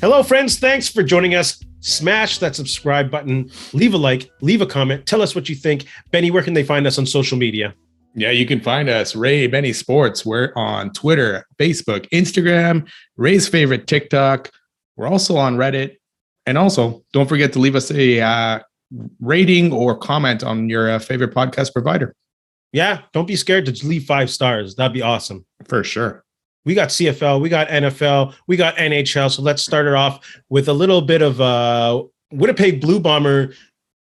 Hello, friends. Thanks for joining us. Smash that subscribe button, leave a like, leave a comment. Tell us what you think. Benny, where can they find us on social media? Yeah, you can find us, Ray Benny Sports. We're on Twitter, Facebook, Instagram, Ray's favorite TikTok. We're also on Reddit. And also, don't forget to leave us a rating or comment on your favorite podcast provider. Yeah, don't be scared to leave 5 stars. That'd be awesome. For sure. We got CFL, we got NFL, we got NHL. So let's start it off with a little bit of Winnipeg Blue Bomber.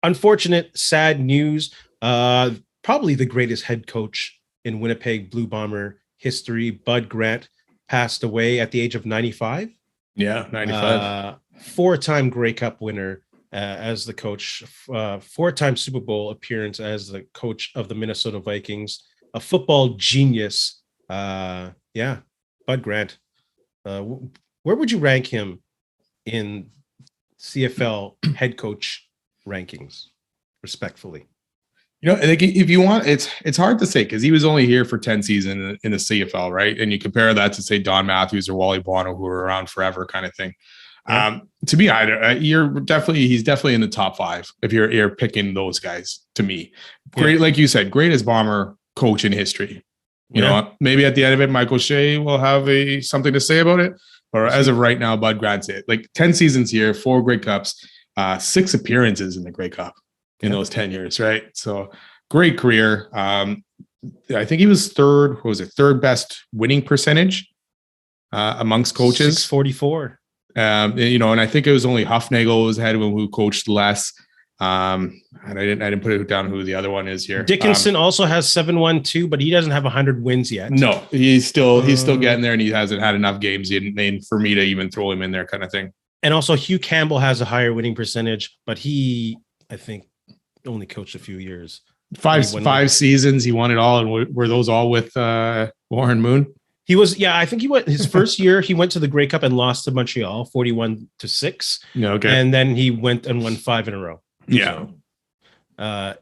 Unfortunate, sad news. Probably the greatest head coach in Winnipeg Blue Bomber history. Bud Grant passed away at the age of 95. Yeah, 95. 4-time Grey Cup winner as the coach. 4-time Super Bowl appearance as the coach of the Minnesota Vikings. A football genius. Yeah. Bud Grant, where would you rank him in CFL head coach rankings, respectfully? You know, I think if you want, it's hard to say because he was only here for 10 seasons in the CFL, right? And you compare that to say Don Matthews or Wally Buono, who were around forever, kind of thing. Yeah. To me, he's definitely in the top 5 if you're picking those guys. To me, great, like you said, greatest Bomber coach in history. You know, maybe at the end of it, Michael Shea will have something to say about it. But as of right now, Bud Grant's it. Like 10 seasons here, 4 Grey Cups, 6 appearances in the Grey Cup in those 10 years, right? So great career. I think he was third best winning percentage amongst coaches. 644. You know, and I think it was only Huffnagel was ahead of him who coached less. And I didn't put it down who the other one is here. Dickinson also has 7-1-2, but he doesn't have 100 wins yet. No, he's still getting there, and he hasn't had enough games for me to even throw him in there, kind of thing. And also Hugh Campbell has a higher winning percentage, but he, I think, only coached a few years. Five seasons, he won it all, and were those all with Warren Moon? He was, I think he went his first year. He went to the Grey Cup and lost to Montreal, 41-6. Okay, and then he went and won 5 in a row. Yeah. So,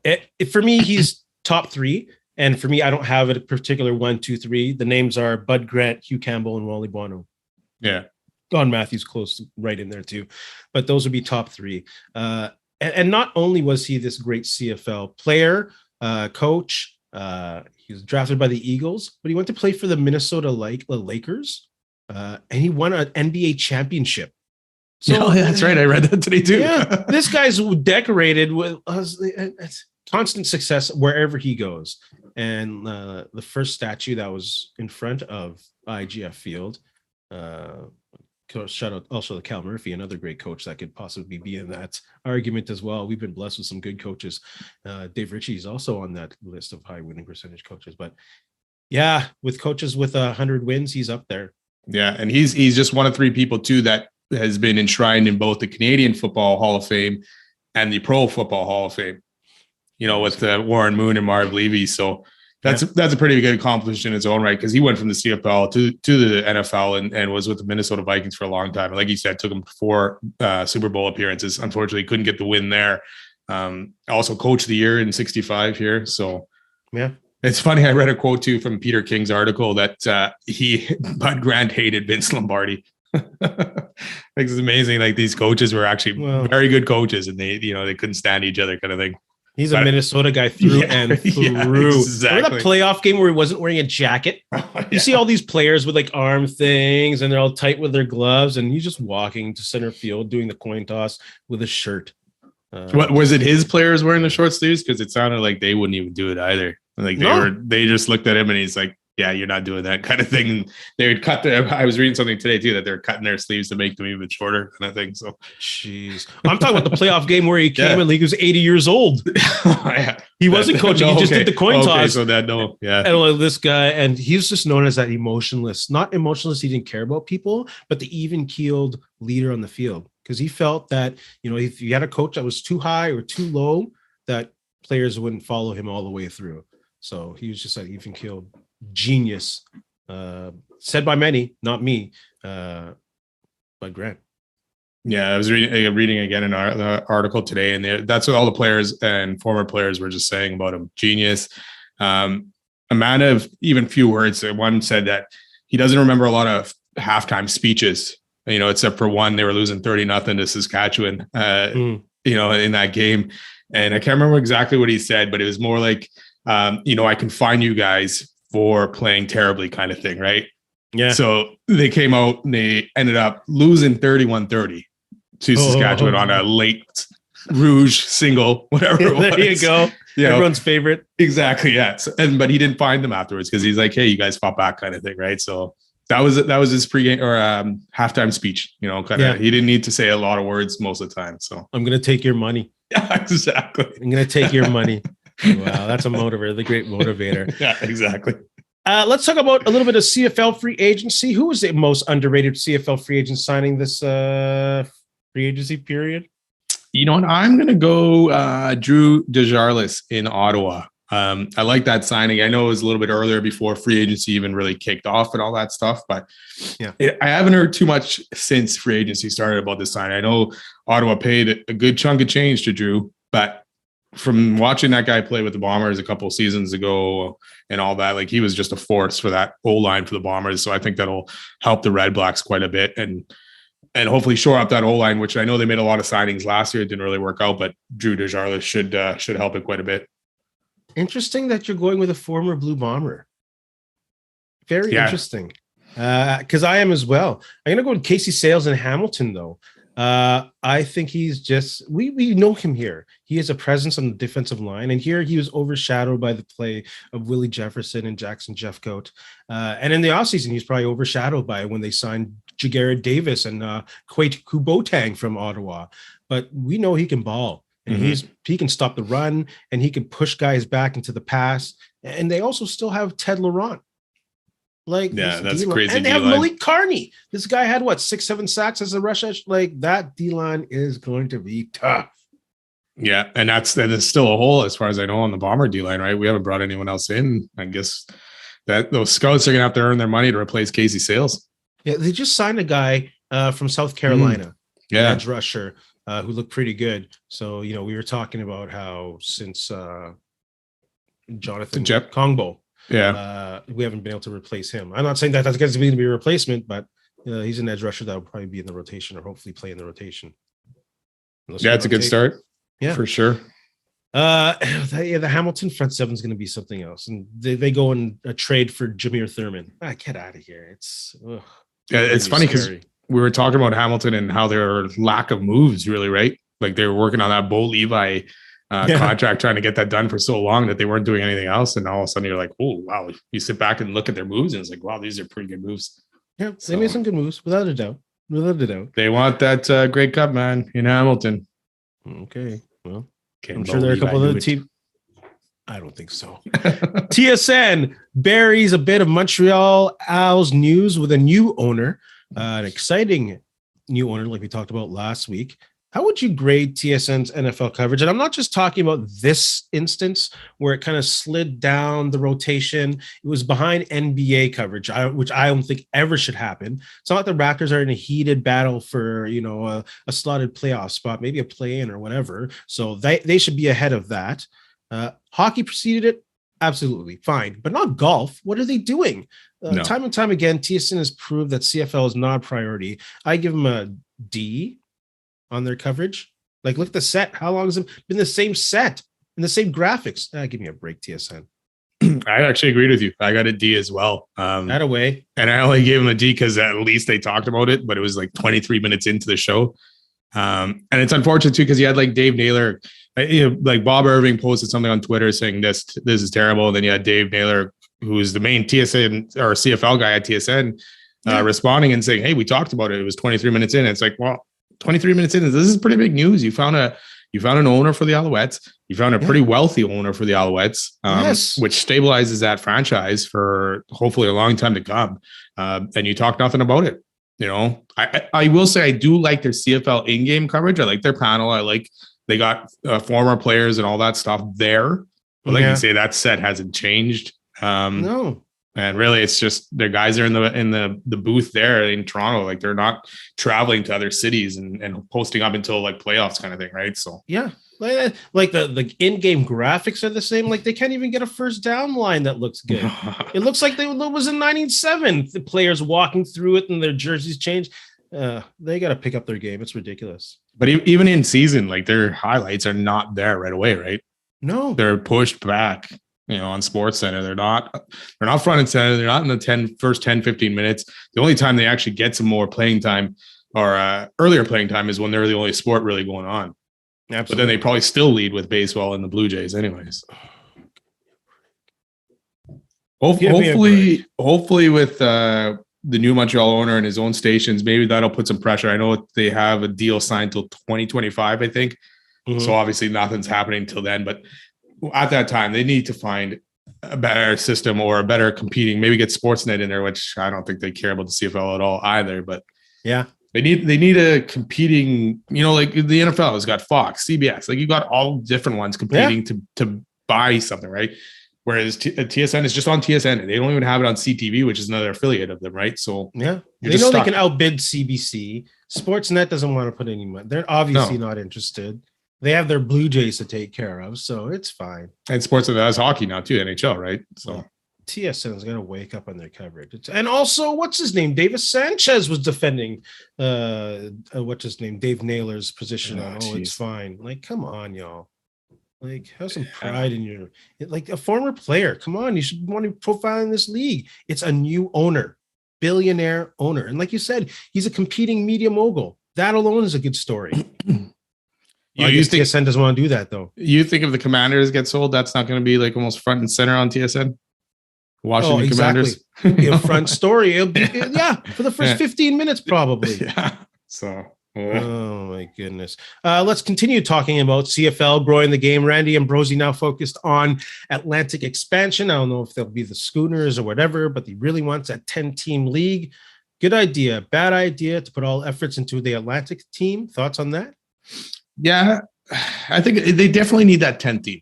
for me, he's top 3. And for me, I don't have a particular 1, 2, 3. The names are Bud Grant, Hugh Campbell, and Wally Buono. Yeah. Don Matthews close right in there too. But those would be top 3. And not only was he this great CFL player, coach, he was drafted by the Eagles, but he went to play for the Minnesota Lakers. And he won an NBA championship. So that's right. I read that today too. Yeah, this guy's decorated with constant success wherever he goes. And the first statue that was in front of IGF Field, shout out also to Cal Murphy, another great coach that could possibly be in that argument as well. We've been blessed with some good coaches. Dave Ritchie is also on that list of high winning percentage coaches. But yeah, with coaches with 100 wins, he's up there. Yeah, and he's just one of 3 people too that has been enshrined in both the Canadian Football Hall of Fame and the Pro Football Hall of Fame, you know, with Warren Moon and Marv Levy. So that's a pretty good accomplishment in its own right, because he went from the CFL to the NFL and was with the Minnesota Vikings for a long time. And like you said, took him 4 Super Bowl appearances. Unfortunately, couldn't get the win there. Also coach of the year in 65 here. So yeah. It's funny. I read a quote too from Peter King's article that Bud Grant hated Vince Lombardi. It's amazing. Like these coaches were actually very good coaches, and they couldn't stand each other, kind of thing. He's a Minnesota guy through and through. Exactly. Remember that playoff game where he wasn't wearing a jacket? You see all these players with like arm things, and they're all tight with their gloves, and he's just walking to center field doing the coin toss with a shirt. What was it? His players wearing the short sleeves? Because it sounded like they wouldn't even do it either. Like they just looked at him, and he's like, yeah, you're not doing that kind of thing. And they would cut I was reading something today too, that they're cutting their sleeves to make them even shorter, kind of thing. So, jeez, I'm talking about the playoff game where he came in, he was 80 years old. He wasn't coaching. He just did the coin toss. So And this guy, and he's just known as that emotionless, not emotionless. He didn't care about people, but the even keeled leader on the field, because he felt that, if you had a coach that was too high or too low, that players wouldn't follow him all the way through. So he was just that even keeled genius, said by many, not me, by Grant. Yeah, I was reading again an article today, and that's what all the players and former players were just saying about him. Genius. A man of even few words. One said that he doesn't remember a lot of halftime speeches except for one, they were losing 30-0 to Saskatchewan, in that game. And I can't remember exactly what he said, but it was more like, I can fine you guys for playing terribly kind of thing. Right. Yeah. So they came out and they ended up losing 31-30 to Saskatchewan on a late Rouge single, whatever it was. There you go. Everyone's favorite. Exactly. Yeah. But he didn't find them afterwards because he's like, hey, you guys fought back kind of thing. Right. So that was his pregame or halftime speech, he didn't need to say a lot of words most of the time. So I'm going to take your money. Yeah, exactly. I'm going to take your money. Wow. That's a motivator, the great motivator. Yeah, exactly. Let's talk about a little bit of CFL free agency. Who was the most underrated CFL free agent signing this free agency period? You know what? I'm going to go Drew Desjardins in Ottawa. I like that signing. I know it was a little bit earlier before free agency even really kicked off and all that stuff, but I haven't heard too much since free agency started about this signing. I know Ottawa paid a good chunk of change to Drew, but from watching that guy play with the Bombers a couple of seasons ago and all that, like he was just a force for that O-line for the Bombers. So I think that'll help the Red Blacks quite a bit and hopefully shore up that O-line, which I know they made a lot of signings last year. It didn't really work out, but Drew Desjardins should help it quite a bit. Interesting that you're going with a former Blue Bomber. Very interesting. Because I am as well. I'm going to go with Casey Sales in Hamilton, though. I think he's just, we know him here. He has a presence on the defensive line. And here he was overshadowed by the play of Willie Jefferson and Jackson Jeffcoat. And in the offseason, he's probably overshadowed by when they signed Jagarrett Davis and Quate Kubotang from Ottawa. But we know he can ball. And he can stop the run and he can push guys back into the pass. And they also still have Ted Laurent. That's crazy. And they have Malik Carney. This guy had 6-7 sacks as a rush edge. Like that D-line is going to be tough. Yeah, and there's still a hole as far as I know on the Bomber D-line, right? We haven't brought anyone else in. I guess that those scouts are gonna have to earn their money to replace Casey Sales. Yeah, they just signed a guy from South Carolina, edge rusher. Who looked pretty good. So, we were talking about how since Jonathan Kongbo, we haven't been able to replace him. I'm not saying that that's going to be a replacement, but he's an edge rusher that will probably be in the rotation or hopefully play in the rotation. It's a good start. Yeah, for sure. The Hamilton front seven is going to be something else. And they go in a trade for Jameer Thurman. Get out of here. It's funny because we were talking about Hamilton and how their lack of moves, really, right? Like they were working on that Bo Levi contract, trying to get that done for so long that they weren't doing anything else. And all of a sudden you're like, oh, wow. You sit back and look at their moves and it's like, wow, these are pretty good moves. Yeah, they made some good moves, without a doubt. They want that Grey Cup, man, in Hamilton. Okay, well, I'm sure there are a couple of other teams. I don't think so. TSN buries a bit of Montreal Owls news with a new owner. An exciting new owner, like we talked about last week. How would you grade TSN's NFL coverage? And I'm not just talking about this instance where it kind of slid down the rotation. It was behind NBA coverage, which I don't think ever should happen. It's not like the Raptors are in a heated battle for, a slotted playoff spot, maybe a play-in or whatever. So they should be ahead of that. Hockey preceded it. Absolutely fine, but not golf. What are they doing? No. Time and time again, TSN has proved that CFL is not a priority. I give them a D on their coverage. Like, look at the set. How long has it been the same set and the same graphics? Give me a break, TSN. I actually agreed with you. I got a D as well. That away. And I only gave them a D because at least they talked about it, but it was like 23 minutes into the show. And it's unfortunate too, because you had like Dave Naylor, like Bob Irving posted something on Twitter saying this is terrible. And then you had Dave Naylor, who is the main TSN or CFL guy at TSN, responding and saying, hey, we talked about it. It was 23 minutes in. And it's like, well, 23 minutes in, this is pretty big news. You found an owner for the Alouettes. You found a pretty wealthy owner for the Alouettes, which stabilizes that franchise for hopefully a long time to come. And you talk nothing about it. I will say I do like their CFL in-game coverage. I like their panel. I like they got former players and all that stuff there. But like you say, that set hasn't changed. No. And really, it's just their guys are in the booth there in Toronto. Like they're not traveling to other cities and posting up until like playoffs kind of thing, right? So like the in-game graphics are the same. Like they can't even get a first down line that looks good. It looks like it was in 1997. The players walking through it and their jerseys changed. They got to pick up their game. It's ridiculous. But even in season, like their highlights are not there right away, right? No, They're pushed back, on Sports Center. They're not front and center. They're not in the first 10, 15 minutes. The only time they actually get some more playing time or earlier playing time is when they're the only sport really going on. Absolutely. But then they probably still lead with baseball and the Blue Jays anyways. Hopefully with the new Montreal owner and his own stations, maybe that'll put some pressure. I know they have a deal signed till 2025, I think. Mm-hmm. So obviously nothing's happening till then, but at that time they need to find a better system or a better competing, maybe get Sportsnet in there, which I don't think they care about the CFL at all either, but yeah, they need a competing, like the NFL has got Fox, CBS, like you got all different ones competing to buy something, right? Whereas TSN is just on TSN. They don't even have it on CTV, which is another affiliate of them, right? So yeah, they know they can outbid CBC. Sportsnet doesn't want to put any money. They're obviously not interested. They have their Blue Jays to take care of, so it's fine. And Sportsnet has hockey now too, NHL, right? So TSN's going to wake up on their coverage. And also, what's his name? Davis Sanchez was defending, what's his name? Dave Naylor's position on. It's fine. Like, come on, y'all. Like, have some pride in your, like a former player. Come on, you should want to profile in this league. It's a new owner, billionaire owner. And like you said, he's a competing media mogul. That alone is a good story. You think TSN doesn't want to do that, though? You think if the Commanders get sold, that's not going to be like almost front and center on TSN? Washington Commanders? Be a front story. It'll be, for the first 15 minutes, probably. Yeah. So... Oh my goodness. Let's continue talking about CFL growing the game. Randy Ambrosi now focused on Atlantic expansion. I don't know if they'll be the Schooners or whatever, but he really wants a 10-team league. Good idea. Bad idea to put all efforts into the Atlantic team. Thoughts on that? Yeah, I think they definitely need that 10th team.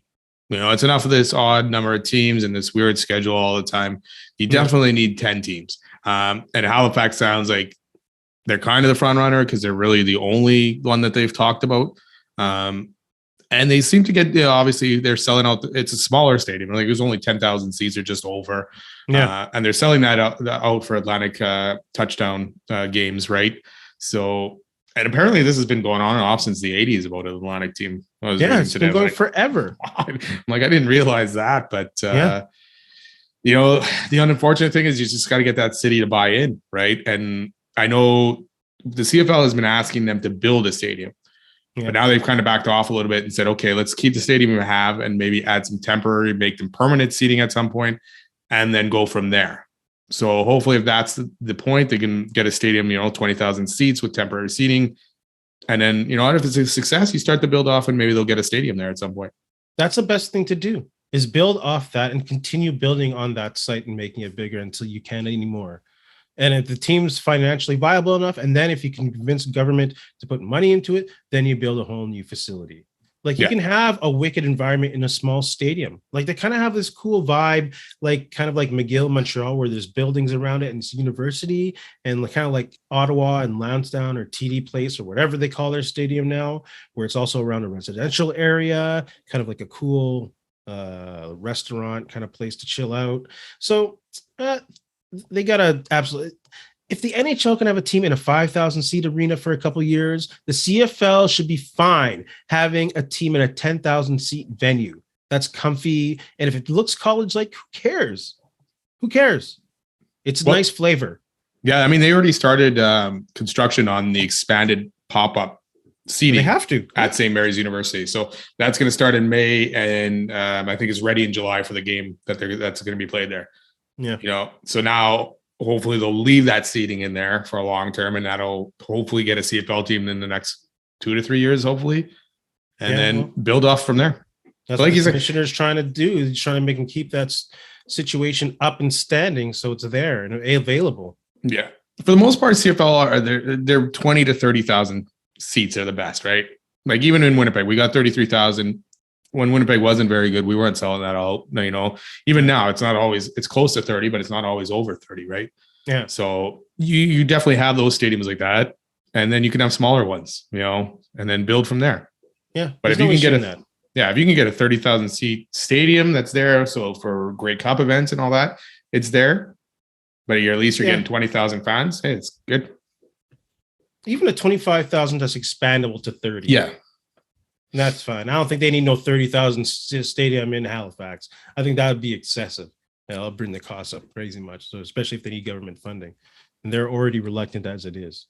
It's enough of this odd number of teams and this weird schedule all the time. You definitely need 10 teams. And Halifax sounds like they're kind of the front runner because they're really the only one that they've talked about. And they seem to get, obviously they're selling out. It's a smaller stadium. Like it was only 10,000 seats or just over. Yeah. And they're selling that out for Atlantic touchdown games. Right. So, and apparently this has been going on and off since the 80s about an Atlantic team. It's been going forever. I'm like, I didn't realize that, but the unfortunate thing is you just got to get that city to buy in. Right. And I know the CFL has been asking them to build a stadium, but now they've kind of backed off a little bit and said, okay, let's keep the stadium we have and maybe add some temporary, make them permanent seating at some point, and then go from there. So hopefully if that's the point, they can get a stadium, 20,000 seats with temporary seating. And then, if it's a success, you start to build off and maybe they'll get a stadium there at some point. That's the best thing to do is build off that and continue building on that site and making it bigger until you can't anymore. And if the team's financially viable enough, and then if you can convince government to put money into it, then you build a whole new facility. Like you can have a wicked environment in a small stadium. Like they kind of have this cool vibe, like kind of like McGill, Montreal, where there's buildings around it and it's university, and kind of like Ottawa and Lansdowne or TD Place or whatever they call their stadium now, where it's also around a residential area, kind of like a cool restaurant kind of place to chill out. So they got to absolutely. If the NHL can have a team in a 5,000 seat arena for a couple of years, the CFL should be fine having a team in a 10,000 seat venue. That's comfy. And if it looks college-like, who cares? Who cares? It's a nice flavor. Yeah, I mean, they already started construction on the expanded pop-up seating. They have to at St. Mary's University. So that's going to start in May, and I think it's ready in July for the game that's going to be played there. Yeah, so now. Hopefully they'll leave that seating in there for a long term, and that'll hopefully get a CFL team in the next 2 to 3 years, hopefully, and then build off from there. That's what the commissioner's trying to do. He's trying to make them keep that situation up and standing, so it's there and available. Yeah, for the most part, CFL they're 20 to 30,000 seats are the best, right? Like even in Winnipeg, we got 33,000. When Winnipeg wasn't very good, we weren't selling that out. Even now, it's close to 30, but it's not always over 30, right? Yeah. So you definitely have those stadiums like that, and then you can have smaller ones, and then build from there. Yeah. But if you can get a 30,000 seat stadium that's there, so for Grey Cup events and all that, it's there. But at least you're getting 20,000 fans. Hey, it's good. Even a 25,000 that's expandable to 30. Yeah. That's fine. I don't think they need no 30,000 stadium in Halifax. I think that would be excessive. I'll bring the cost up crazy much. So especially if they need government funding, and they're already reluctant as it is.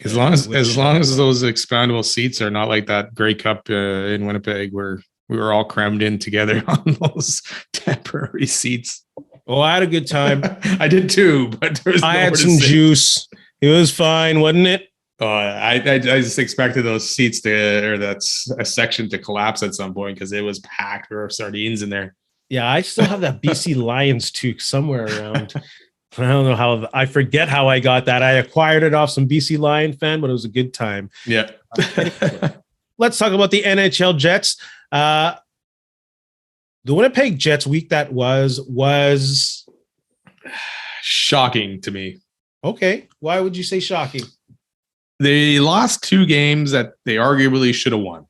As long as those expandable seats are not like that Grey Cup in Winnipeg where we were all crammed in together on those temporary seats. Oh, I had a good time. I did too, but I had some juice. It was fine, wasn't it? I just expected those seats that's a section to collapse at some point because it was packed. There were sardines in there. Yeah, I still have that BC Lions toque somewhere around. I don't know how. I forget how I got that. I acquired it off some BC Lion fan, but it was a good time. Yeah. Let's talk about the NHL Jets. The Winnipeg Jets week that was shocking to me. Okay. Why would you say shocking? They lost 2 games that they arguably should have won,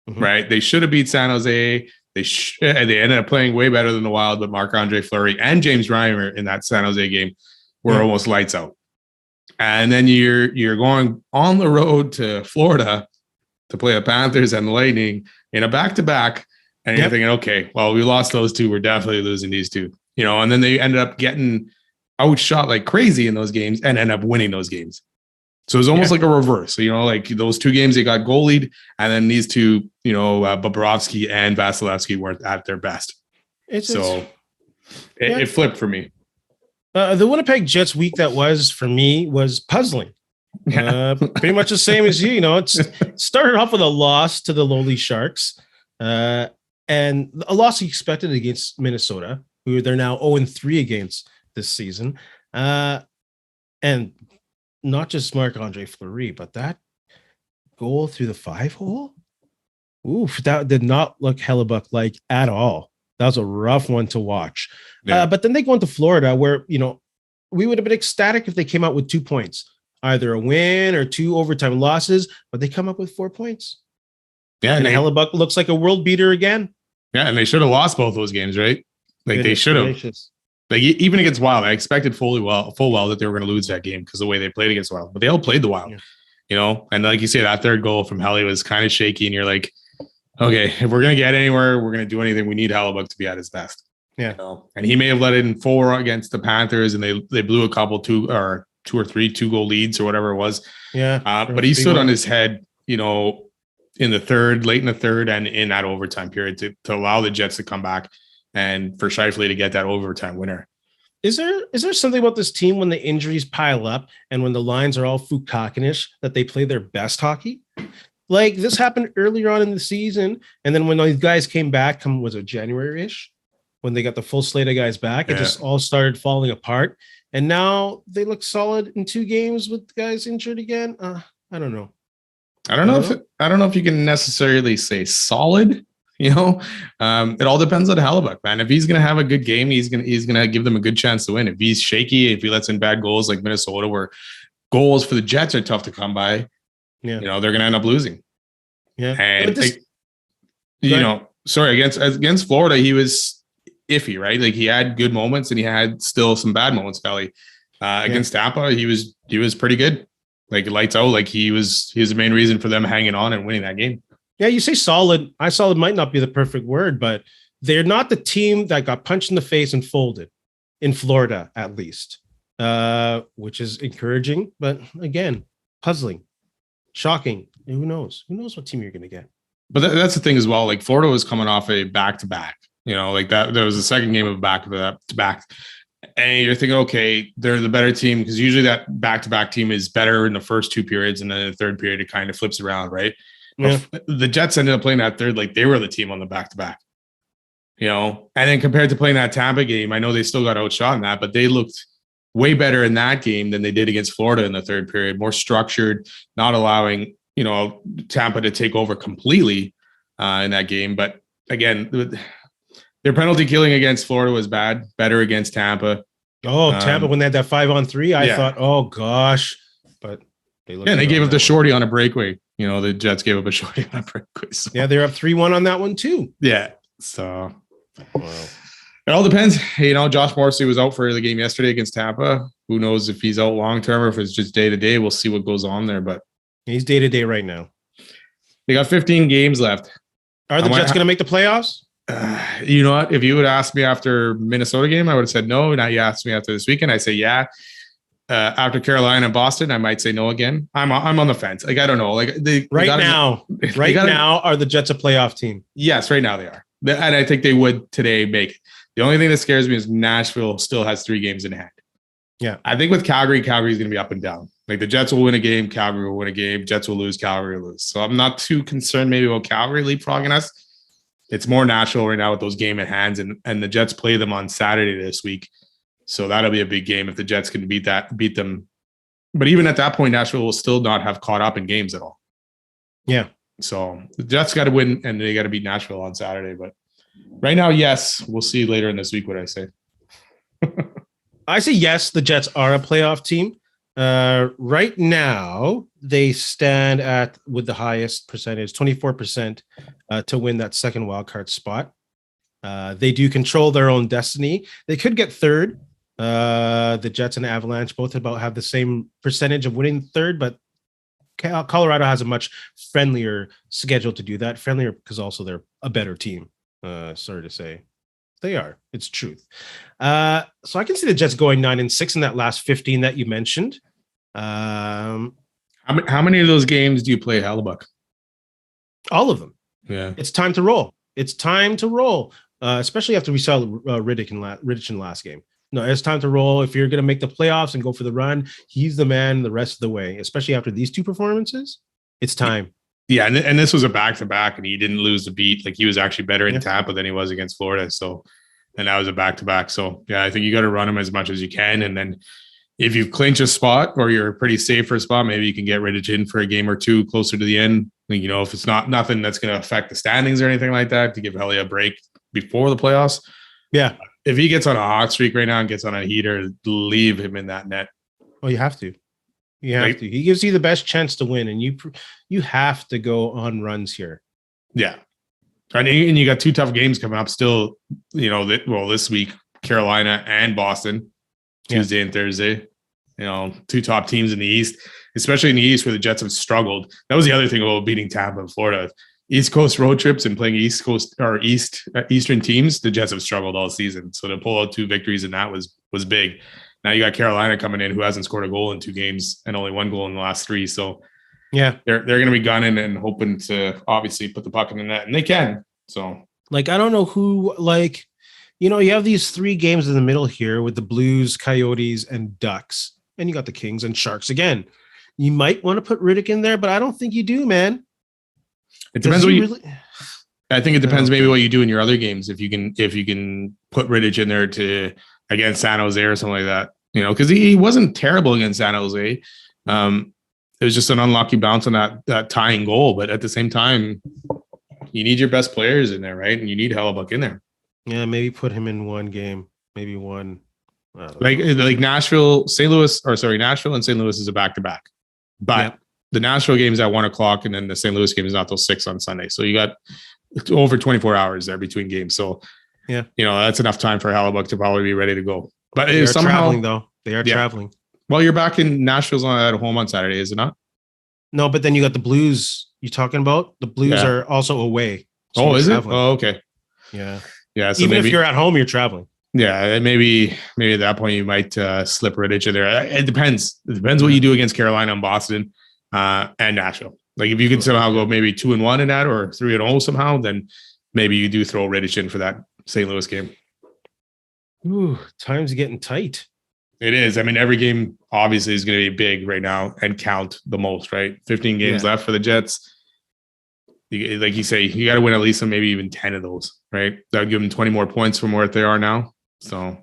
right? They should have beat San Jose. They ended up playing way better than the Wild, but Marc-Andre Fleury and James Reimer in that San Jose game were almost lights out. And then you're going on the road to Florida to play the Panthers and the Lightning in a back-to-back, and you're thinking, okay, well, we lost those 2. We're definitely losing these 2. And then they ended up getting outshot like crazy in those games and end up winning those games. So it was almost like a reverse. So, like those 2 games, they got goalied, and then these 2, Bobrovsky and Vasilevsky weren't at their best. It flipped for me. The Winnipeg Jets week that was for me was puzzling. Pretty much the same as you. It started off with a loss to the lowly Sharks, and a loss expected against Minnesota, who they're now 0-3 against this season, and not just Marc-Andre Fleury, but that goal through the 5-hole. Oof, that did not look Hellebuyck like at all. That was a rough one to watch. Yeah. But then they go into Florida where, we would have been ecstatic if they came out with 2 points, either a win or 2 overtime losses, but they come up with 4 points. Yeah. And Hellebuyck looks like a world beater again. Yeah. And they should have lost both those games, right? Like they should have. Like even against Wild, I expected full well that they were going to lose that game because the way they played against Wild, but they all played the Wild, and like you say, that third goal from Helly was kind of shaky, and you're like, okay, if we're going to get anywhere, we're going to do anything. We need Hellebuyck to be at his best. Yeah. And he may have let it in 4 against the Panthers, and they blew a couple 2 or 3 2-goal leads or whatever it was. Yeah. But he stood on his head, in the third, late in the third, and in that overtime period to allow the Jets to come back. And for Scheifele to get that overtime winner. Is there something about this team when the injuries pile up and when the lines are all Fukakinish that they play their best hockey? Like this happened earlier on in the season. And then when these guys came back, was it January-ish? When they got the full slate of guys back, it just all started falling apart. And now they look solid in 2 games with guys injured again. I don't know. I don't know if you can necessarily say solid. It all depends on Hellebuyck, man. If he's going to have a good game, he's going to give them a good chance to win. If he's shaky, if he lets in bad goals like Minnesota, where goals for the Jets are tough to come by, they're going to end up losing. Yeah. And against Florida, he was iffy, right? Like he had good moments and he had still some bad moments, Kelly. Against Tampa, he was pretty good. Like lights out, like he was the main reason for them hanging on and winning that game. Yeah, you say solid. Solid might not be the perfect word, but they're not the team that got punched in the face and folded in Florida, at least, which is encouraging. But again, puzzling, shocking. Who knows? Who knows what team you're going to get? But that's the thing as well. Like Florida was coming off a back-to-back. Like that. There was the second game of back-to-back. And you're thinking, okay, they're the better team because usually that back-to-back team is better in the first 2 periods, and then in the third period it kind of flips around, right? Yeah. The Jets ended up playing that third like they were the team on the back-to-back, and then compared to playing that Tampa game, I know they still got outshot in that, but they looked way better in that game than they did against Florida in the third period, more structured, not allowing, Tampa to take over completely in that game. But again, their penalty killing against Florida was better against Tampa. Oh, Tampa, when they had that 5-on-3, I thought, oh gosh, but they gave up the shorty on a breakaway. The Jets gave up a shorty on a breakaway. So. Yeah, they're up 3-1 on that one too. Yeah. So, It all depends. Josh Morrissey was out for the game yesterday against Tampa. Who knows if he's out long term or if it's just day to day. We'll see what goes on there. But He's day to day right now. they got 15 games left. Are the Jets going to make the playoffs? You know what? If you would ask me after Minnesota game, I would have said no. Now you asked me after this weekend, I say yeah. After Carolina and Boston, I might say no again. I'm on the fence. Like, I don't know. Like now, are the Jets a playoff team? Yes, right now they are. And I think they would today make it. The only thing that scares me is Nashville still has 3 games in hand. Yeah. I think with Calgary is going to be up and down. Like the Jets will win a game, Calgary will win a game, Jets will lose, Calgary will lose. So I'm not too concerned maybe about Calgary leapfrogging us. It's more Nashville right now with those game at hands, and the Jets play them on Saturday this week. So that'll be a big game if the Jets can beat them. But even at that point, Nashville will still not have caught up in games at all. Yeah. So the Jets got to win, and they got to beat Nashville on Saturday. But right now, yes, we'll see later in this week what I say. I say yes, the Jets are a playoff team. Right now, they stand with the highest percentage, 24%, to win that second wildcard spot. They do control their own destiny. They could get third. The Jets and Avalanche both have the same percentage of winning third, but Colorado has a much friendlier schedule to do that. Friendlier because also they're a better team. Sorry to say. They are. It's truth. So I can see the Jets going 9-6 in that last 15 that you mentioned. How many of those games do you play Hellebuyck? All of them. Yeah. It's time to roll. Especially after we saw Riddick in last game. No, it's time to roll. If you're going to make the playoffs and go for the run, he's the man the rest of the way, especially after these 2 performances. It's time. Yeah, and this was a back-to-back, and he didn't lose the beat. Like, he was actually better in Tampa than he was against Florida. So, and that was a back-to-back. So, yeah, I think you got to run him as much as you can. And then if you clinch a spot or you're pretty safe for a spot, maybe you can get Rittich in for a game or 2 closer to the end. Like, if it's nothing that's going to affect the standings or anything like that, to give Helly a break before the playoffs. Yeah. If he gets on a hot streak right now and gets on a heater, leave him in that net. Oh, you have to. You have to. He gives you the best chance to win, and you have to go on runs here. Yeah. And you got 2 tough games coming up still, this week, Carolina and Boston, Tuesday and Thursday. 2 top teams in the East, especially in the East where the Jets have struggled. That was the other thing about beating Tampa and Florida. East Coast road trips and playing East Coast or Eastern teams, the Jets have struggled all season. So to pull out 2 victories and that was big. Now you got Carolina coming in who hasn't scored a goal in 2 games and only 1 goal in the last 3. So yeah, they're going to be gunning and hoping to obviously put the puck in the net, and they can. So I don't know who, you have these 3 games in the middle here with the Blues, Coyotes, and Ducks, and you got the Kings and Sharks again. You might want to put Riddick in there, but I don't think you do, man. It depends I think it depends maybe what you do in your other games. If you can put Rittich in there against San Jose or something like that, because he wasn't terrible against San Jose. It was just an unlucky bounce on that tying goal. But at the same time, you need your best players in there, right? And you need Hellebuyck in there. Yeah, maybe put him in 1 game, maybe 1. Like Nashville and St. Louis is a back-to-back. But the Nashville game is at 1:00, and then the St. Louis game is not till 6 on Sunday. So you got over 24 hours there between games. So, that's enough time for Hellebuyck to probably be ready to go. But they are traveling, though. They are traveling. Well, you're back in Nashville's at home on Saturday, is it not? No, but then you got the Blues you're talking about. The Blues are also away. So is traveling. it? Oh, okay. Yeah. Yeah. So even if you're at home, you're traveling. Yeah, maybe at that point you might slip Rittich in there. It depends. It depends what you do against Carolina and Boston and Nashville. Like if you can somehow go maybe 2-1 in that or 3-0 somehow, then maybe you do throw Rittich in for that St. Louis game. Ooh, time's getting tight. It is. I mean, every game obviously is going to be big right now and count the most, right? 15 games left for the Jets. Like you say, you got to win at least maybe even 10 of those, right? That would give them 20 more points from where they are now. So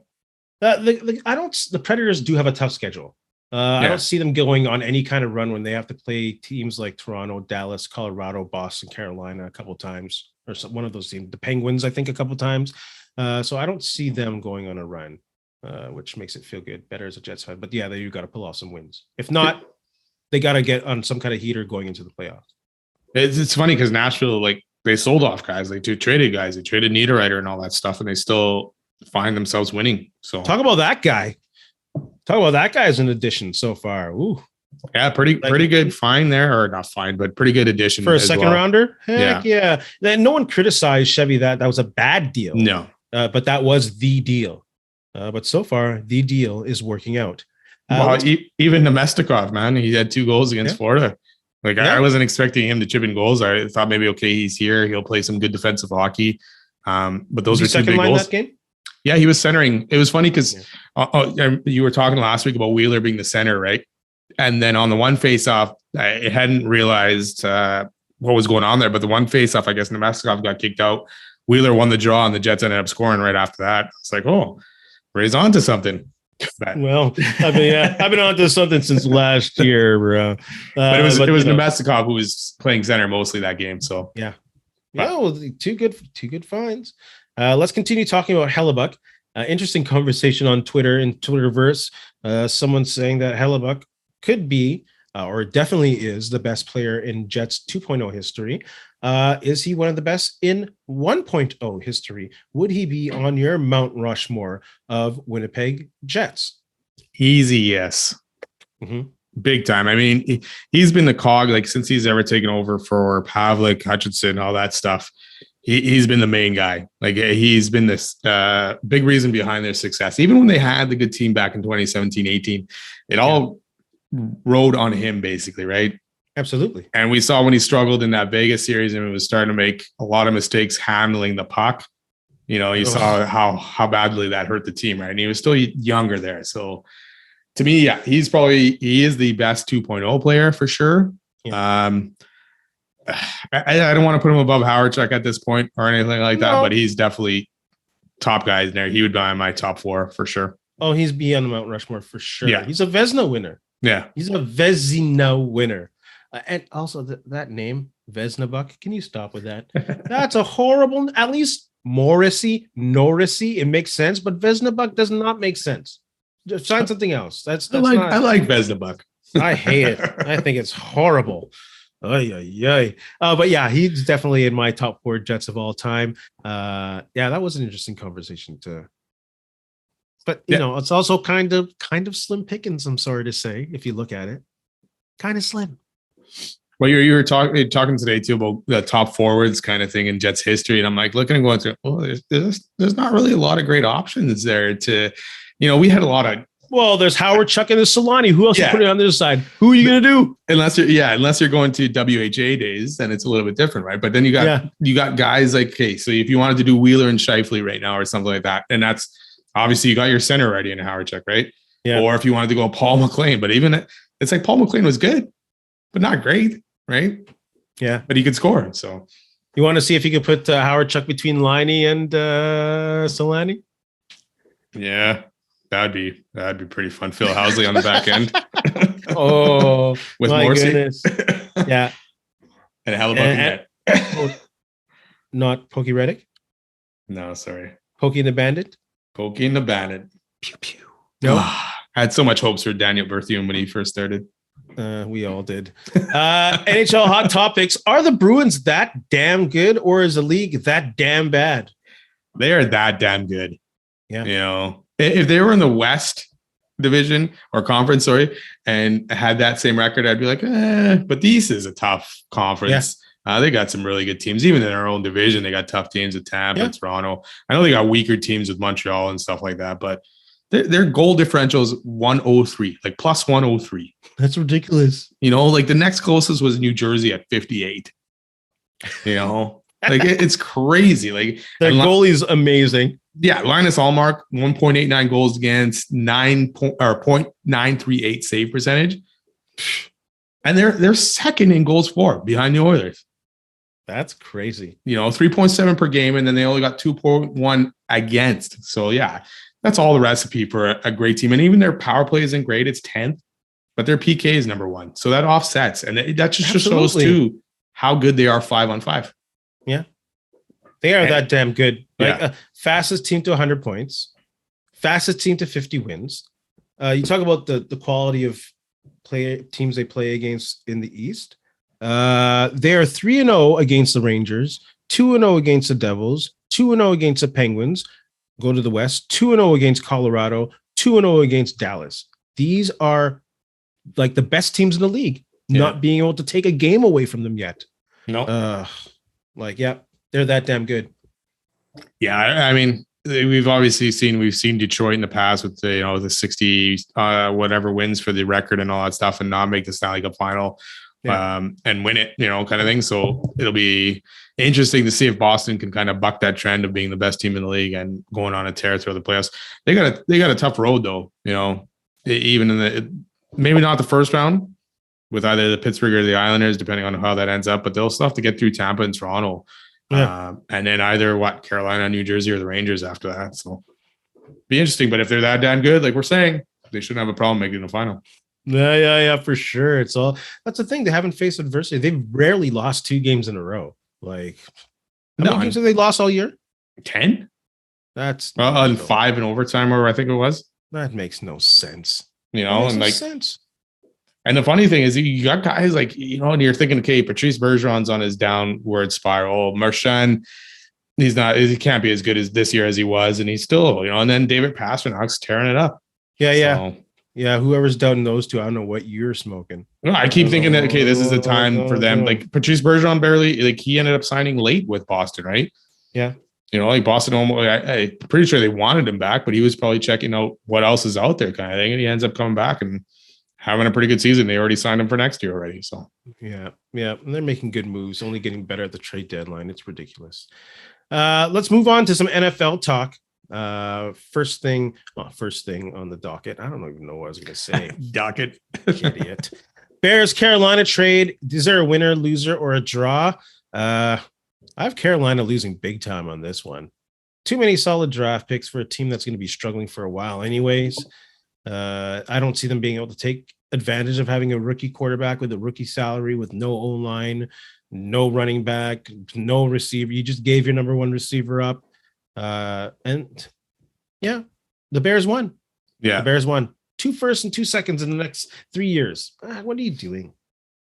the Predators do have a tough schedule. I don't see them going on any kind of run when they have to play teams like Toronto, Dallas, Colorado, Boston, Carolina a couple times, or one of those teams. The Penguins, I think, a couple times. So I don't see them going on a run, which makes it feel good, better as a Jets fan. But yeah, you got to pull off some wins. If not, they got to get on some kind of heater going into the playoffs. It's funny because Nashville, they sold off guys, they traded guys, they traded Niederreiter and all that stuff, and they still find themselves winning. So talk about that guy. Talk about that guy as an addition so far. Ooh. Yeah, pretty good find there, or not find, but pretty good addition for a second rounder. Heck yeah. No one criticized Chevy that was a bad deal. No, but that was the deal. But so far, the deal is working out. Well, even Nemestikov, man, he had 2 goals against Florida. Like I wasn't expecting him to chip in goals. I thought maybe he's here, he'll play some good defensive hockey. But those are 2 big goals. That game? Yeah, he was centering. It was funny because you were talking last week about Wheeler being the center, right? And then on the one face-off, I hadn't realized what was going on there. But the one face-off, I guess Nemestikov got kicked out. Wheeler won the draw, and the Jets ended up scoring right after that. It's like, oh, Ray's on to something. Well, I've been on to something since last year. But it was Nemestikov who was playing center mostly that game. So yeah. Well, two good finds. Let's continue talking about Hellebuyck. Interesting conversation on Twitter in Twitterverse. Someone saying that Hellebuyck could be, or definitely is, the best player in Jets 2.0 history. Is he one of the best in 1.0 history? Would he be on your Mount Rushmore of Winnipeg Jets? Easy, yes. Mm-hmm. Big time. I mean, he's been the cog, like, since he's ever taken over for Pavlik, Hutchinson, all that stuff. He's been the main guy. Like, he's been this big reason behind their success. Even when they had the good team back in 2017-18, it all rode on him, basically, right? Absolutely. And we saw when he struggled in that Vegas series and he was starting to make a lot of mistakes handling the puck. You know, you saw how badly that hurt the team, right? And he was still younger there. So to me, yeah, he is the best 2.0 player for sure. Yeah. I don't want to put him above Howardchuk at this point or anything like that, but he's definitely top guys in there. He would be on my top 4 for sure. Oh, he's beyond the Mount Rushmore for sure. Yeah. He's a Vezina winner. Yeah. He's a Vezina winner. And also that name, Vesnabuck, can you stop with that? That's a horrible, at least Norrisy, it makes sense, but Vesnabuck does not make sense. Just sign something else. I like Vesnabuck. I hate it. I think it's horrible. But yeah, he's definitely in my top 4 Jets of all time. That was an interesting conversation too. But you know, it's also kind of slim pickings, I'm sorry to say, if you look at it. Kind of slim. Well, you were talking today too about the top forwards kind of thing in Jets history, and I'm like looking and going through. Well, there's not really a lot of great options there. We had a lot of. Well, there's Howardchuk and there's Solani. Who else you put it on the other side? Who are you gonna do? Unless you're going to WHA days, then it's a little bit different, right? But then you got guys like, okay, so if you wanted to do Wheeler and Scheifele right now or something like that, and that's obviously you got your center already in Howardchuk, right? Yeah. Or if you wanted to go Paul McLean, but even it's like Paul McLean was good, but not great, right? Yeah, but he could score. So you want to see if you could put Howardchuk between Liney and Solani? Yeah, that'd be pretty fun. Phil Housley on the back end. Oh, with my Morrissey. Goodness. Yeah, and Hellebuyck. Not Pokey Reddick. No, sorry. Pokey and the Bandit. Pokey and the Bandit. Pew pew. No, I had so much hopes for Daniel Berthiaume when he first started. We all did. NHL hot topics. Are the Bruins that damn good, or is the league that damn bad? They are that damn good. Yeah. You know, if they were in the West division or conference, and had that same record, I'd be like, but this is a tough conference. Yeah. They got some really good teams. Even in their own division, they got tough teams with Tampa, Toronto. I know they got weaker teams with Montreal and stuff like that, but their goal differential is 103, like plus 103. That's ridiculous. You know, like the next closest was New Jersey at 58. You know, like it's crazy. Like their goalie's amazing. Yeah, Linus Allmark, 1.89 goals against, 0.938 save percentage, and they're second in goals for behind the Oilers. That's crazy. You know, 3.7 per game, and then they only got 2.1 against. So yeah. That's all the recipe for a great team. And even their power play isn't great. It's 10th, but their PK is number 1. So that offsets. And that just shows too how good they are 5-on-5. Yeah. They are that damn good. Like fastest team to 100 points, fastest team to 50 wins. You talk about the quality of teams they play against in the East. They are 3-0 against the Rangers, 2-0 against the Devils, 2-0 against the Penguins, go to the West, 2-0 against Colorado, 2-0 against Dallas. These are like the best teams in the league, not being able to take a game away from them yet. No. They're that damn good. Yeah, I mean, we've seen Detroit in the past with the 60 whatever wins for the record and all that stuff, and not make the Stanley Cup final and win it, kind of thing. So it'll be interesting to see if Boston can kind of buck that trend of being the best team in the league and going on a tear through the playoffs. They got a tough road though, even in maybe not the first round with either the Pittsburgh or the Islanders, depending on how that ends up, but they'll still have to get through Tampa and Toronto. Yeah. And then either Carolina, New Jersey, or the Rangers after that. So be interesting. But if they're that damn good, like we're saying, they shouldn't have a problem making the final. Yeah, for sure. That's the thing. They haven't faced adversity. They've rarely lost 2 games in a row. Like, how many games have they lost all year? 10? That's and 5 in overtime, or I think it was. That makes no sense. Sense. And the funny thing is, you got guys like, and you're thinking, okay, Patrice Bergeron's on his downward spiral. Marchand, he can't be as good as this year as he was, and he's still, and then David Pasternak's tearing it up. Yeah. Whoever's doubting those two, I don't know what you're smoking. No, I keep thinking that, okay, this is the time for them. Like Patrice Bergeron he ended up signing late with Boston, right? Yeah. Like Boston, I'm pretty sure they wanted him back, but he was probably checking out what else is out there kind of thing. And he ends up coming back and having a pretty good season. They already signed him for next year already. So yeah. And they're making good moves, only getting better at the trade deadline. It's ridiculous. Let's move on to some NFL talk. First thing on the docket. I don't even know what I was going to say. Docket. Idiot. Bears Carolina trade. Is there a winner, loser, or a draw? I have Carolina losing big time on this one. Too many solid draft picks for a team that's going to be struggling for a while anyways. I don't see them being able to take advantage of having a rookie quarterback with a rookie salary, with no O-line, no running back, no receiver. You just gave your number one receiver up. The Bears won. Yeah. The Bears won 2 firsts and 2 seconds in the next 3 years. What are you doing?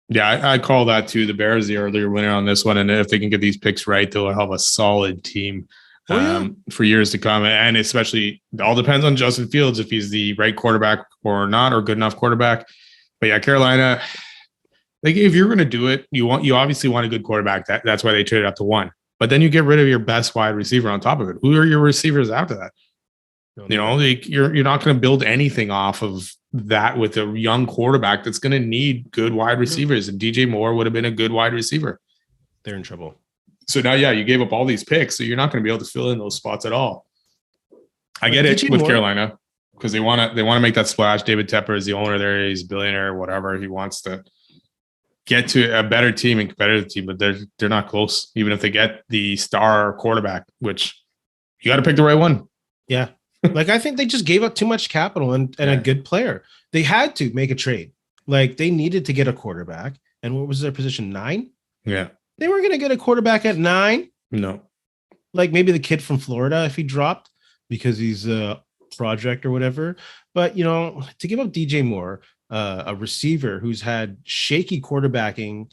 Yeah, I call that too. The Bears, the earlier winner on this one. And if they can get these picks right, they'll have a solid team for years to come. And especially, it all depends on Justin Fields, if he's the right quarterback or not, or good enough quarterback. But yeah, Carolina, like if you're going to do it, you obviously want a good quarterback. That's why they traded up to 1. But then you get rid of your best wide receiver on top of it. Who are your receivers after that? You're not going to build anything off of that with a young quarterback that's going to need good wide receivers. And DJ Moore would have been a good wide receiver. They're in trouble. So now, you gave up all these picks, so you're not going to be able to fill in those spots at all. I get it with Carolina because they want to make that splash. David Tepper is the owner there. He's a billionaire, whatever. He wants to get to a better team and competitive team, but they're not close. Even if they get the star quarterback, which you got to pick the right one. Yeah. Like, I think they just gave up too much capital and a good player. They had to make a trade. Like, they needed to get a quarterback. And what was their position? 9? Yeah. They weren't going to get a quarterback at 9. No. Like maybe the kid from Florida, if he dropped because he's a project or whatever. But, to give up DJ Moore, a receiver who's had shaky quarterbacking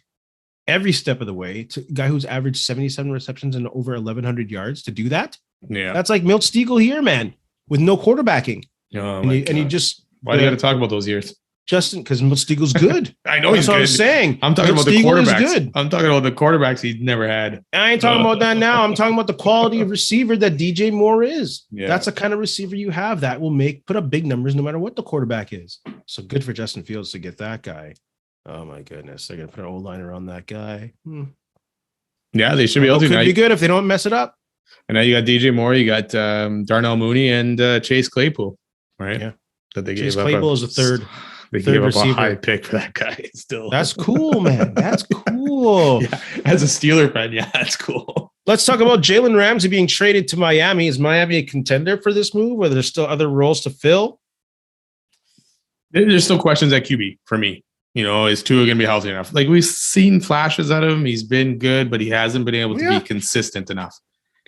every step of the way, to a guy who's averaged 77 receptions and over 1,100 yards, to do that. Yeah. That's like Milt Stiegel here, man, with no quarterbacking. Oh, and you just, why do you got to talk about those years? Justin, because Milt Stiegel's good. I know he's good. That's what I'm saying. I'm talking about the quarterbacks. I'm talking about the quarterbacks he's never had. I ain't talking about that now. I'm talking about the quality of receiver that DJ Moore is. Yeah. That's the kind of receiver you have that will put up big numbers no matter what the quarterback is. So good for Justin Fields to get that guy. Oh my goodness. They're going to put an O-line around that guy. Yeah, they should be able to. Could be good if they don't mess it up. And now you got DJ Moore, you got Darnell Mooney and Chase Claypool, right? Yeah. That they Chase gave Claypool up is a third. They gave up a high pick for that guy still. That's cool, man. That's cool. Yeah, as a Steeler fan, yeah, that's cool. Let's talk about Jalen Ramsey being traded to Miami. Is Miami a contender for this move, or there's still other roles to fill? There's still questions at QB for me. Is Tua going to be healthy enough? Like, we've seen flashes out of him. He's been good, but he hasn't been able to be consistent enough.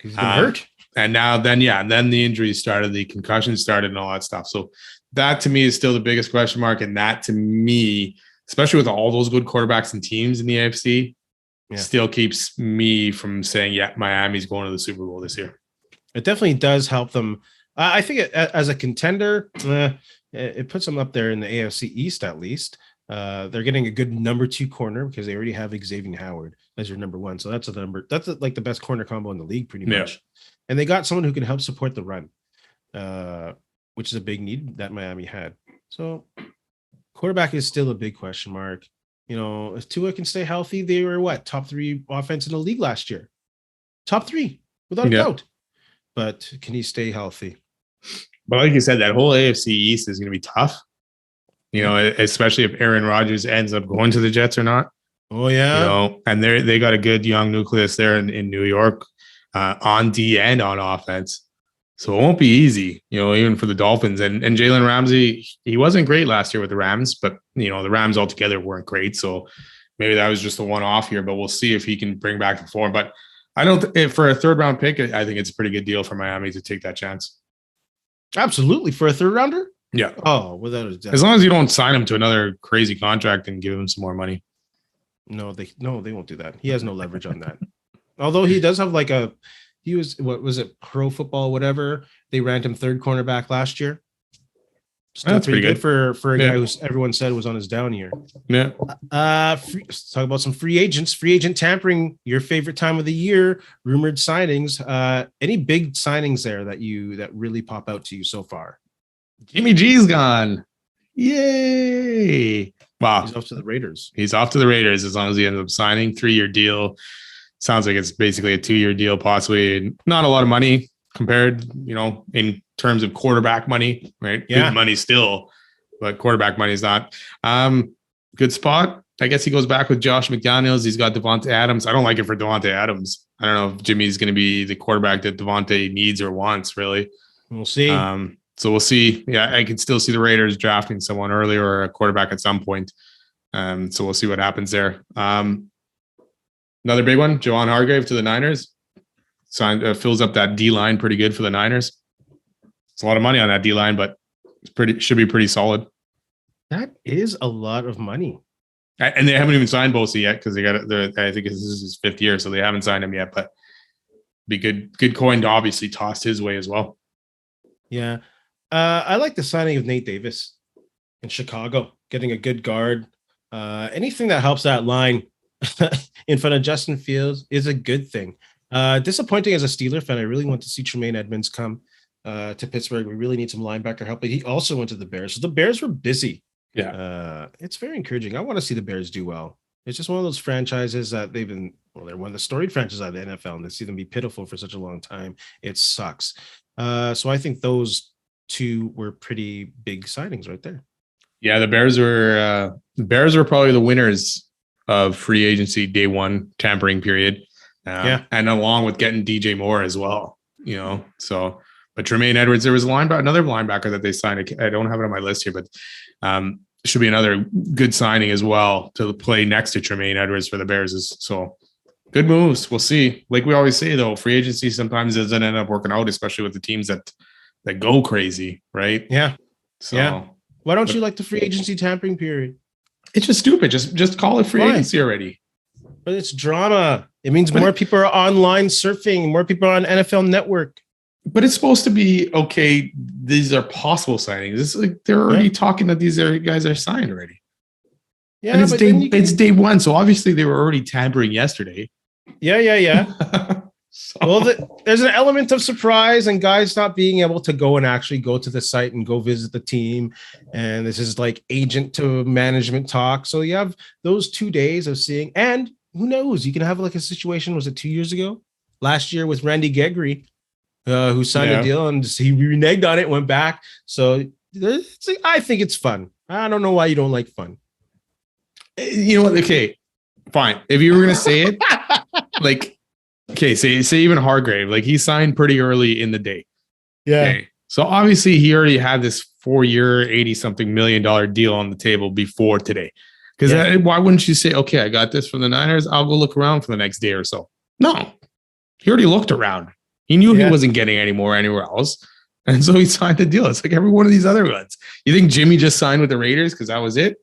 He's been hurt. And then the injuries started, the concussion started and all that stuff. So that to me is still the biggest question mark. And that to me, especially with all those good quarterbacks and teams in the AFC, still keeps me from saying, Miami's going to the Super Bowl this year. It definitely does help them. I think as a contender, it puts them up there in the AFC East at least. They're getting a good number 2 corner because they already have Xavier Howard as your number 1. So that's like the best corner combo in the league pretty much. And they got someone who can help support the run, which is a big need that Miami had. So quarterback is still a big question mark. If Tua can stay healthy, they were top 3 offense in the league last year. Top 3 without a doubt. But can he stay healthy? But like you said, that whole AFC East is going to be tough. Especially if Aaron Rodgers ends up going to the Jets or not. Oh yeah. And they got a good young nucleus there in New York on D and on offense. So it won't be easy, even for the Dolphins. And Jalen Ramsey, he wasn't great last year with the Rams, but the Rams altogether weren't great. So maybe that was just a one-off here, but we'll see if he can bring back the form. But I don't for a 3rd round pick, I think it's a pretty good deal for Miami to take that chance. Absolutely. For a 3rd rounder? Yeah. Oh, without a doubt. As long as you don't sign him to another crazy contract and give him some more money. No, they won't do that. He has no leverage on that. Although he does have he was, what was it, Pro Football, whatever. They ranked him 3rd cornerback last year. Still That's pretty good for a guy who everyone said was on his down year. Yeah. Let's talk about some free agents. Free agent tampering, your favorite time of the year. Rumored signings. Any big signings there that really pop out to you so far? Jimmy G's gone. Yay! Wow. He's off to the Raiders. He's off to the Raiders as long as he ends up signing. 3-year deal. Sounds like it's basically a 2-year deal, possibly. Not a lot of money compared, in terms of quarterback money, right? Yeah. Good money still, but quarterback money is not. Good spot. I guess he goes back with Josh McDaniels. He's got Devontae Adams. I don't like it for Devontae Adams. I don't know if Jimmy's going to be the quarterback that Devontae needs or wants, really. We'll see. So we'll see. Yeah, I can still see the Raiders drafting someone earlier or a quarterback at some point. So we'll see what happens there. Another big one, Javon Hargrave to the Niners. Fills up that D-line pretty good for the Niners. It's a lot of money on that D-line, but should be pretty solid. That is a lot of money. And they haven't even signed Bosa yet because I think this is his 5th year, so they haven't signed him yet. But be good coin to obviously toss his way as well. Yeah. I like the signing of Nate Davis in Chicago, getting a good guard. Anything that helps that line in front of Justin Fields is a good thing. Disappointing as a Steeler fan. I really want to see Tremaine Edmonds come to Pittsburgh. We really need some linebacker help, but he also went to the Bears. So the Bears were busy. Yeah. It's very encouraging. I want to see the Bears do well. It's just one of those franchises that they're one of the storied franchises of the NFL, and to see them be pitiful for such a long time, it sucks. So I think those 2 were pretty big signings right there. Yeah, the Bears were probably the winners of free agency day 1 tampering period. And along with getting DJ Moore as well, so, but Tremaine Edwards, there was another linebacker that they signed. I don't have it on my list here, but should be another good signing as well to play next to Tremaine Edwards for the Bears. So good moves. We'll see. Like we always say though, free agency sometimes doesn't end up working out, especially with the teams that go crazy. Right. Yeah. So yeah. Why don't you like the free agency tampering period? It's just stupid. Just call it free agency already. But it's drama. It means more people are online surfing, more people are on NFL Network. But it's supposed to be, okay, these are possible signings. It's like they're already talking that these guys are signed already. Yeah, and it's day 1, so obviously they were already tampering yesterday. Yeah. So. Well, there's an element of surprise and guys not being able to go and actually go to the site and go visit the team. And this is like agent to management talk. So you have those 2 days of seeing, and who knows, you can have like a situation, was it 2 years ago? Last year with Randy Gregory, who signed a deal and he reneged on it, went back. So I think it's fun. I don't know why you don't like fun. You know what? Okay, fine. If you were going to say it, like, okay, say even Hargrave, like he signed pretty early in the day. Yeah. Okay. So obviously he already had this 4-year, $80-something million deal on the table before today. Because why wouldn't you say, okay, I got this from the Niners, I'll go look around for the next day or so? No, he already looked around. He knew he wasn't getting any more anywhere else. And so he signed the deal. It's like every one of these other ones. You think Jimmy just signed with the Raiders because that was it?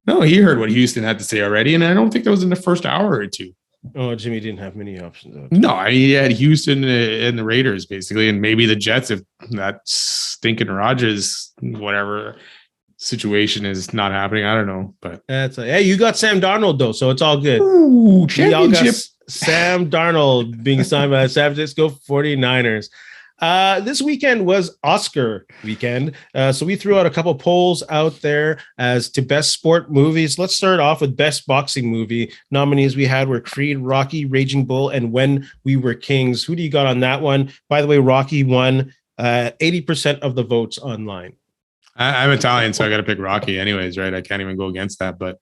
No, he heard what Houston had to say already. And I don't think that was in the first hour or 2. Oh, Jimmy didn't have many options. No, I mean, he had Houston and the Raiders basically, and maybe the Jets if that stinking Rodgers whatever situation is not happening. I don't know, but Hey, you got Sam Darnold though, so it's all good. Ooh, championship. Sam Darnold being signed by the San Francisco 49ers. This weekend was Oscar weekend. So we threw out a couple polls out there as to best sport movies. Let's start off with best boxing movie. Nominees we had were Creed, Rocky, Raging Bull, and When We Were Kings. Who do you got on that one? By the way, Rocky won 80% of the votes online. I'm Italian, so I got to pick Rocky anyways, right? I can't even go against that, but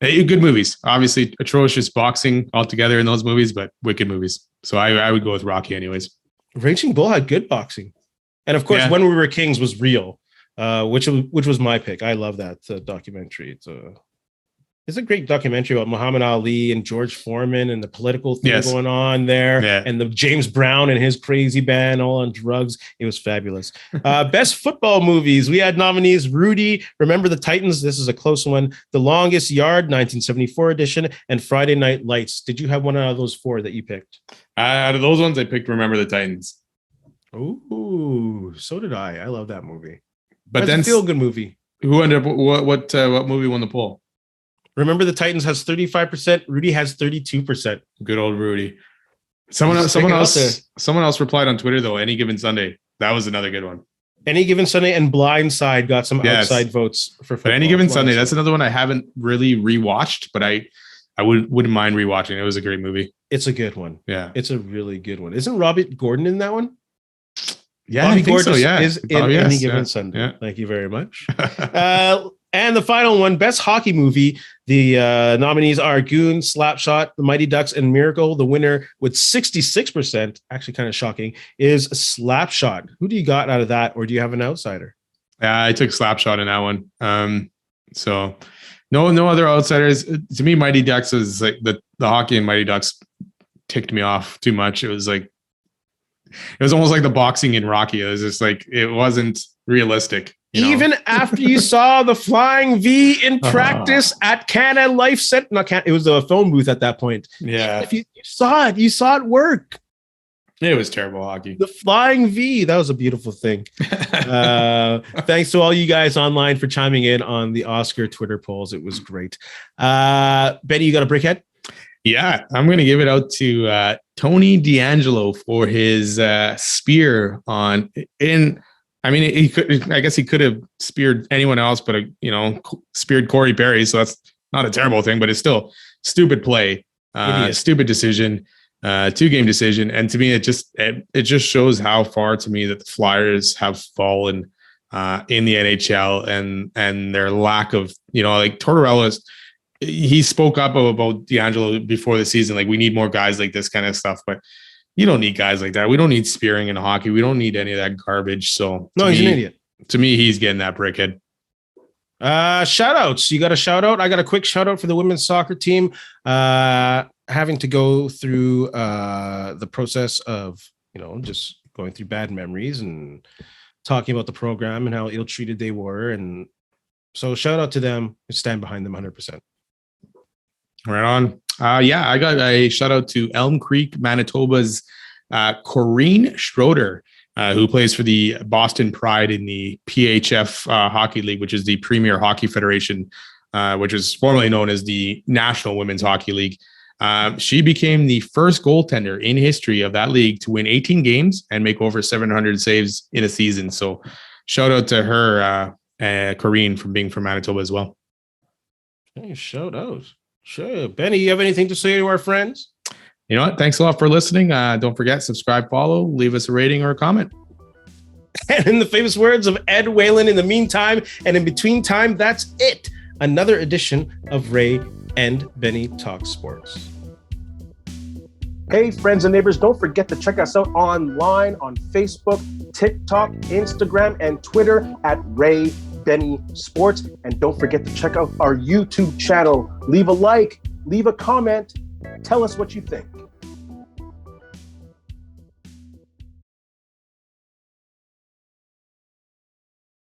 good movies. Obviously atrocious boxing altogether in those movies, but wicked movies. So I would go with Rocky anyways. Raging Bull had good boxing. And of course, When We Were Kings was real, which was my pick. I love that documentary. It's a great documentary about Muhammad Ali and George Foreman and the political thing going on there, and the James Brown and his crazy band all on drugs. It was fabulous. Best football movies. We had nominees Rudy, Remember the Titans. This is a close one. The Longest Yard, 1974 edition, and Friday Night Lights. Did you have one out of those four that you picked? Out of those ones, I picked Remember the Titans. Ooh, so did I. I love that movie. But then feel good movie. Who ended up? What movie won the poll? Remember the Titans has 35%. Rudy has 32%. Good old Rudy. Someone else replied on Twitter though. Any Given Sunday. That was another good one. Any Given Sunday and Blindside got some outside votes for football. But Any Given Sunday, that's another one I haven't really rewatched, but I wouldn't mind rewatching. It was a great movie. It's a good one. Yeah, it's a really good one. Isn't Robert Gordon in that one? Yeah, Bobby I think so. Yeah, is in Any Given Sunday. Yeah. Thank you very much. And the final one, best hockey movie. The nominees are Goon, Slapshot, The Mighty Ducks, and Miracle. The winner with 66%, actually kind of shocking, is Slapshot. Who do you got out of that, or do you have an outsider? Yeah, I took Slapshot in that one. So no other outsiders. To me, Mighty Ducks was like the hockey and Mighty Ducks ticked me off too much. It was almost like the boxing in Rocky. It was just like it wasn't realistic. Even after you saw the flying V in practice at Canada Life Center, it was a phone booth at that point. Yeah, if you saw it work. It was terrible hockey. The flying V, that was a beautiful thing. Thanks to all you guys online for chiming in on the Oscar Twitter polls. It was great. Benny, you got a Brickhead? Yeah, I'm going to give it out to Tony D'Angelo for his spear on in. I mean, I guess he could have speared anyone else, but speared Corey Perry. So that's not a terrible thing, but it's still stupid play, stupid decision, 2-game decision. And to me, it just shows how far to me that the Flyers have fallen in the NHL and their lack of, like Tortorella's. He spoke up about D'Angelo before the season, like we need more guys like this kind of stuff, but you don't need guys like that. We don't need spearing in hockey. We don't need any of that garbage. So no, he's an idiot. To me, he's getting that Brickhead. Shout outs. You got a shout out? I got a quick shout out for the women's soccer team. Having to go through the process of, just going through bad memories and talking about the program and how ill-treated they were. And so shout out to them. Stand behind them 100%. Right on. I got a shout out to Elm Creek, Manitoba's Corrine Schroeder, who plays for the Boston Pride in the PHF Hockey League, which is the Premier Hockey Federation, which is formerly known as the National Women's Hockey League. She became the first goaltender in history of that league to win 18 games and make over 700 saves in a season. So shout out to her, Corrine, from being from Manitoba as well. Hey, shout out. Sure. Benny, you have anything to say to our friends? You know what? Thanks a lot for listening. Don't forget, subscribe, follow, leave us a rating or a comment. And in the famous words of Ed Whalen, in the meantime and in between time, that's it. Another edition of Ray and Benny Talk Sports. Hey, friends and neighbors, don't forget to check us out online on Facebook, TikTok, Instagram, and Twitter at Ray Benny Sports. And don't forget to check out our YouTube channel. Leave a like, leave a comment, tell us what you think.